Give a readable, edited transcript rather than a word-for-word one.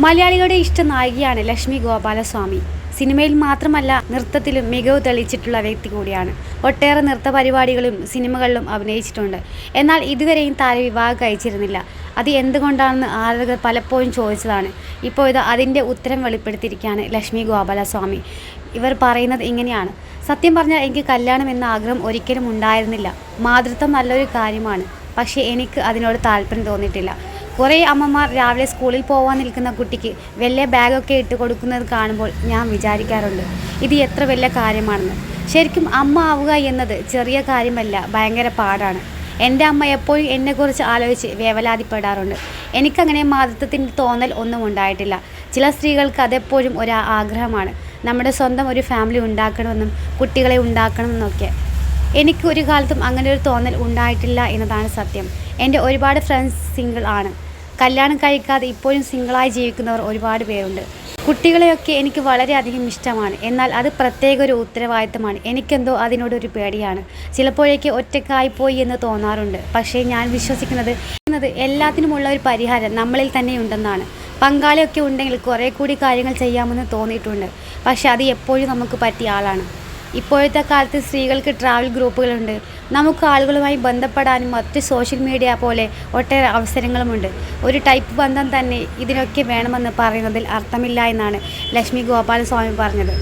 മലയാളികളുടെ ഇഷ്ട നായികയാണ് ലക്ഷ്മി ഗോപാലസ്വാമി. സിനിമയിൽ മാത്രമല്ല നൃത്തത്തിലും മികവ് തെളിയിച്ചിട്ടുള്ള വ്യക്തി കൂടിയാണ്. ഒട്ടേറെ നൃത്ത പരിപാടികളും സിനിമകളിലും അഭിനയിച്ചിട്ടുണ്ട്. എന്നാൽ ഇതുവരെയും താരം വിവാഹം കഴിച്ചിരുന്നില്ല. അത് എന്തുകൊണ്ടാണെന്ന് ആളുകൾ പലപ്പോഴും ചോദിച്ചതാണ്. ഇപ്പോൾ ഇത് അതിൻ്റെ ഉത്തരം വെളിപ്പെടുത്തിയിരിക്കുകയാണ് ലക്ഷ്മി ഗോപാലസ്വാമി. ഇവർ പറയുന്നത് ഇങ്ങനെയാണ്: സത്യം പറഞ്ഞാൽ എനിക്ക് കല്യാണം എന്ന ആഗ്രഹം ഒരിക്കലും ഉണ്ടായിരുന്നില്ല. മാതൃത്വം നല്ലൊരു കാര്യമാണ്, പക്ഷേ എനിക്ക് അതിനോട് താല്പര്യം തോന്നിയിട്ടില്ല. കുറേ അമ്മമാർ രാവിലെ സ്കൂളിൽ പോകാൻ നിൽക്കുന്ന കുട്ടിക്ക് വലിയ ബാഗൊക്കെ ഇട്ട് കൊടുക്കുന്നത് കാണുമ്പോൾ ഞാൻ വിചാരിക്കാറുണ്ട്, ഇത് എത്ര വലിയ കാര്യമാണെന്ന്. ശരിക്കും അമ്മ ആവുക എന്നത് ചെറിയ കാര്യമല്ല, ഭയങ്കര പാടാണ്. എൻ്റെ അമ്മ എപ്പോഴും എന്നെക്കുറിച്ച് ആലോചിച്ച് വേവലാതിപ്പെടാറുണ്ട്. എനിക്കങ്ങനെ മാതൃത്വത്തിൻ്റെ തോന്നൽ ഒന്നും ഉണ്ടായിട്ടില്ല. ചില സ്ത്രീകൾക്ക് അതെപ്പോഴും ഒരു ആഗ്രഹമാണ്, നമ്മുടെ സ്വന്തം ഒരു ഫാമിലി ഉണ്ടാക്കണമെന്നും കുട്ടികളെ ഉണ്ടാക്കണമെന്നൊക്കെ. എനിക്ക് ഒരു കാലത്തും അങ്ങനെ ഒരു തോന്നൽ ഉണ്ടായിട്ടില്ല എന്നതാണ് സത്യം. എൻ്റെ ഒരുപാട് ഫ്രണ്ട്സ് സിംഗിൾ ആണ്. കല്യാണം കഴിക്കാതെ ഇപ്പോഴും സിംഗിളായി ജീവിക്കുന്നവർ ഒരുപാട് പേരുണ്ട്. കുട്ടികളെയൊക്കെ എനിക്ക് വളരെയധികം ഇഷ്ടമാണ്. എന്നാൽ അത് പ്രത്യേക ഒരു ഉത്തരവാദിത്തമാണ്. എനിക്കെന്തോ അതിനോടൊരു പേടിയാണ്. ചിലപ്പോഴേക്ക് ഒറ്റയ്ക്കായിപ്പോയി എന്ന് തോന്നാറുണ്ട്. പക്ഷേ ഞാൻ വിശ്വസിക്കുന്നത് എല്ലാത്തിനുമുള്ള ഒരു പരിഹാരം നമ്മളിൽ തന്നെ ഉണ്ടെന്നാണ്. പങ്കാളിയൊക്കെ ഉണ്ടെങ്കിൽ കുറേ കൂടി കാര്യങ്ങൾ ചെയ്യാമെന്ന് തോന്നിയിട്ടുണ്ട്. പക്ഷേ അത് എപ്പോഴും നമുക്ക് പറ്റിയ ആളാണ്. ഇപ്പോഴത്തെ കാലത്ത് സ്ത്രീകൾക്ക് ട്രാവൽ ഗ്രൂപ്പുകളുണ്ട്. നമുക്ക് ആളുകളുമായി ബന്ധപ്പെടാനും മറ്റ് സോഷ്യൽ മീഡിയ പോലെ ഒട്ടേറെ അവസരങ്ങളുമുണ്ട്. ഒരു ടൈപ്പ് ബന്ധം തന്നെ ഇതിനൊക്കെ വേണമെന്ന് പറയുന്നതിൽ അർത്ഥമില്ല എന്നാണ് ലക്ഷ്മി ഗോപാലസ്വാമി പറഞ്ഞത്.